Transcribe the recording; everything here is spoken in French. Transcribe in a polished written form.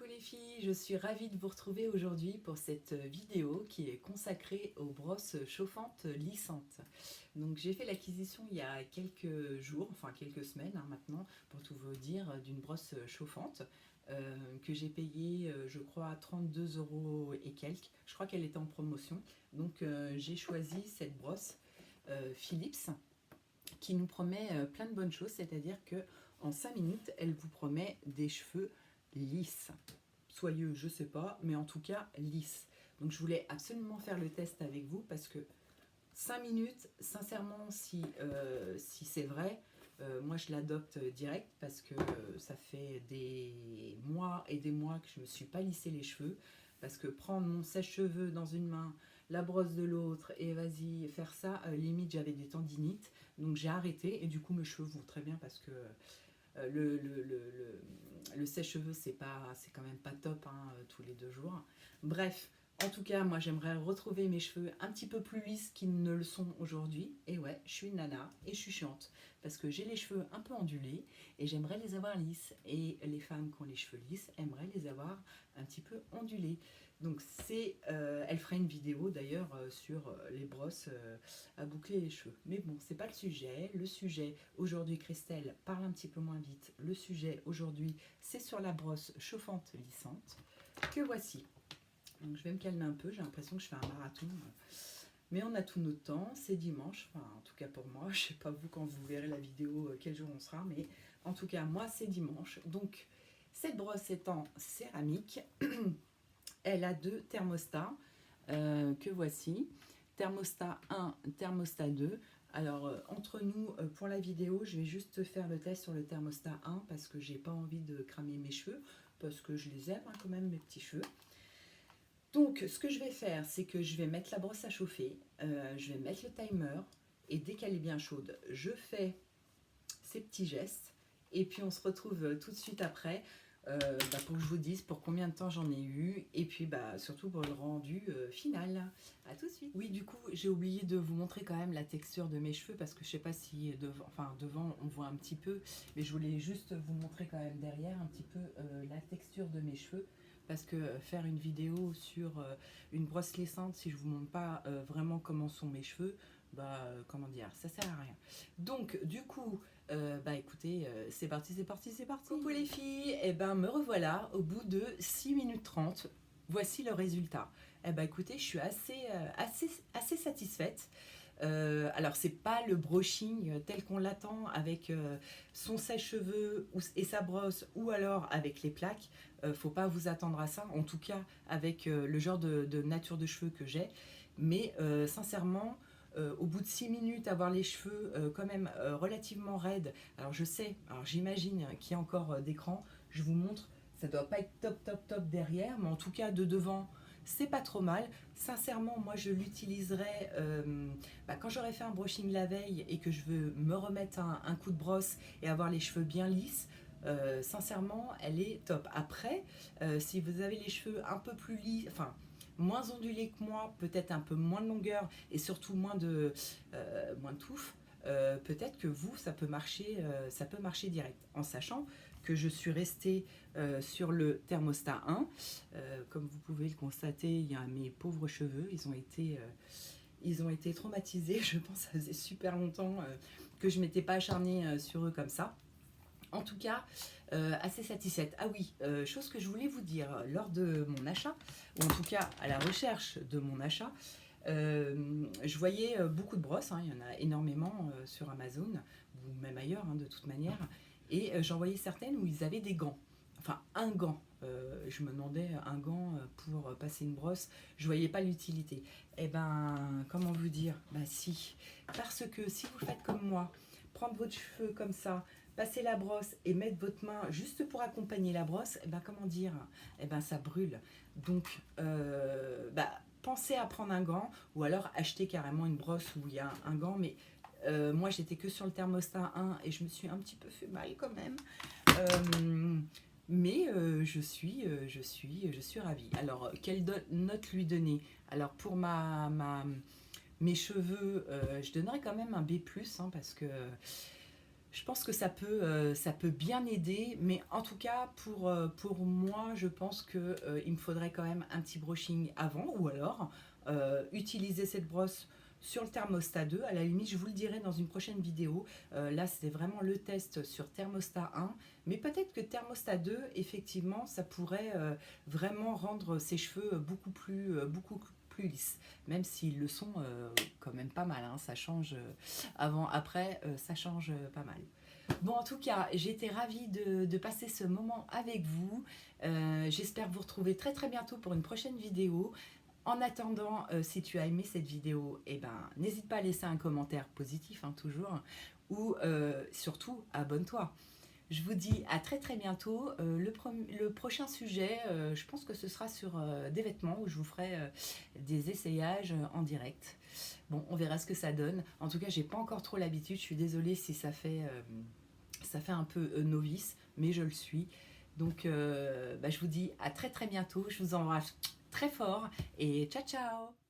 les filles, je suis ravie de vous retrouver aujourd'hui pour cette vidéo qui est consacrée aux brosses chauffantes lissantes. Donc j'ai fait l'acquisition il y a quelques jours, enfin quelques semaines maintenant, pour tout vous dire, d'une brosse chauffante que j'ai payée je crois 32 euros et quelques. Je crois qu'elle était en promotion. Donc j'ai choisi cette brosse Philips qui nous promet plein de bonnes choses, c'est-à-dire que en 5 minutes, elle vous promet des cheveux lisses. Soyeux, je sais pas, mais en tout cas lisses. Donc je voulais absolument faire le test avec vous parce que 5 minutes, sincèrement, si c'est vrai, moi je l'adopte direct parce que ça fait des mois et des mois que je ne me suis pas lissé les cheveux. Parce que prendre mon sèche-cheveux dans une main, la brosse de l'autre et vas-y faire ça, limite j'avais des tendinites. Donc j'ai arrêté et du coup mes cheveux vont très bien parce que le sèche-cheveux c'est quand même pas top hein, tous les 2 jours. Bref, en tout cas moi j'aimerais retrouver mes cheveux un petit peu plus lisses qu'ils ne le sont aujourd'hui. Et ouais, je suis une nana et je suis chiante parce que j'ai les cheveux un peu ondulés et j'aimerais les avoir lisses. Et les femmes qui ont les cheveux lisses aimeraient les avoir un petit peu ondulés. Donc elle ferait une vidéo d'ailleurs sur les brosses à boucler les cheveux. Mais bon, c'est pas le sujet. Le sujet aujourd'hui, Christelle parle un petit peu moins vite. Le sujet aujourd'hui, c'est sur la brosse chauffante lissante que voici. Donc je vais me calmer un peu. J'ai l'impression que je fais un marathon. Mais on a tout notre temps. C'est dimanche. Enfin, en tout cas pour moi. Je sais pas vous quand vous verrez la vidéo quel jour on sera. Mais en tout cas, moi, c'est dimanche. Donc cette brosse est en céramique. Elle a 2 thermostats que voici. Thermostat 1, thermostat 2. Alors, entre nous, pour la vidéo, je vais juste faire le test sur le thermostat 1 parce que j'ai pas envie de cramer mes cheveux, parce que je les aime hein, quand même, mes petits cheveux. Donc, ce que je vais faire, c'est que je vais mettre la brosse à chauffer, je vais mettre le timer, et dès qu'elle est bien chaude, je fais ces petits gestes, et puis on se retrouve tout de suite après pour que je vous dise pour combien de temps j'en ai eu et puis surtout pour le rendu final. À tout de suite. Oui, du coup j'ai oublié de vous montrer quand même la texture de mes cheveux parce que je sais pas si devant on voit un petit peu, mais je voulais juste vous montrer quand même derrière un petit peu la texture de mes cheveux parce que faire une vidéo sur une brosse lissante si je vous montre pas vraiment comment sont mes cheveux, comment dire, ça sert à rien. Donc du coup écoutez, c'est parti, c'est parti, c'est parti. Coucou les filles, et me revoilà au bout de 6 minutes 30. Voici le résultat. Écoutez, je suis assez satisfaite. Alors c'est pas le brushing tel qu'on l'attend avec son sèche-cheveux et sa brosse ou alors avec les plaques. Faut pas vous attendre à ça, en tout cas avec le genre de nature de cheveux que j'ai. Mais sincèrement, au bout de 6 minutes, avoir les cheveux quand même relativement raides. Alors je sais, alors j'imagine qu'il y a encore d'écran. Je vous montre, ça doit pas être top top top derrière, mais en tout cas de devant, c'est pas trop mal. Sincèrement, moi je l'utiliserai quand j'aurai fait un brushing la veille et que je veux me remettre un coup de brosse et avoir les cheveux bien lisses. Sincèrement, elle est top. Après, si vous avez les cheveux un peu plus lisses, enfin moins ondulés que moi, peut-être un peu moins de longueur et surtout moins de touffe, peut-être que vous, ça peut marcher direct. En sachant que je suis restée sur le thermostat 1. Comme vous pouvez le constater, il y a mes pauvres cheveux, ils ont été traumatisés. Je pense que ça faisait super longtemps que je ne m'étais pas acharnée sur eux comme ça. En tout cas, assez satisfaite. Ah oui, chose que je voulais vous dire, lors de mon achat, ou en tout cas à la recherche de mon achat, je voyais beaucoup de brosses, hein, il y en a énormément sur Amazon, ou même ailleurs de toute manière, et j'en voyais certaines où ils avaient des gants, enfin un gant. Je me demandais un gant pour passer une brosse, je voyais pas l'utilité. Comment vous dire? Si, parce que si vous faites comme moi, prendre votre cheveu comme ça, passer la brosse et mettre votre main juste pour accompagner la brosse, comment dire, ça brûle. Donc, pensez à prendre un gant ou alors acheter carrément une brosse où il y a un gant. Mais moi, j'étais que sur le thermostat 1 et je me suis un petit peu fait mal quand même. Mais je suis ravie. Alors, quelle note lui donner? Alors, pour mes cheveux, je donnerais quand même un B+, hein, parce que Je pense que ça peut bien aider, mais en tout cas, pour moi, je pense que, il me faudrait quand même un petit brushing avant, ou alors utiliser cette brosse sur le thermostat 2. À la limite, je vous le dirai dans une prochaine vidéo. Là, c'était vraiment le test sur thermostat 1, mais peut-être que thermostat 2, effectivement, ça pourrait vraiment rendre ses cheveux beaucoup plus lisses, même s'ils le sont quand même pas mal, hein. Ça change avant, après, ça change pas mal. Bon, en tout cas, j'ai été ravie de passer ce moment avec vous. J'espère vous retrouver très très bientôt pour une prochaine vidéo. En attendant, si tu as aimé cette vidéo, eh ben, n'hésite pas à laisser un commentaire positif, hein, toujours, ou surtout, abonne-toi. Je vous dis à très très bientôt. Le prochain sujet, je pense que ce sera sur des vêtements où je vous ferai des essayages en direct. Bon, on verra ce que ça donne. En tout cas, j'ai pas encore trop l'habitude. Je suis désolée si ça fait un peu novice, mais je le suis. Donc, je vous dis à très très bientôt. Je vous embrasse très fort et ciao ciao.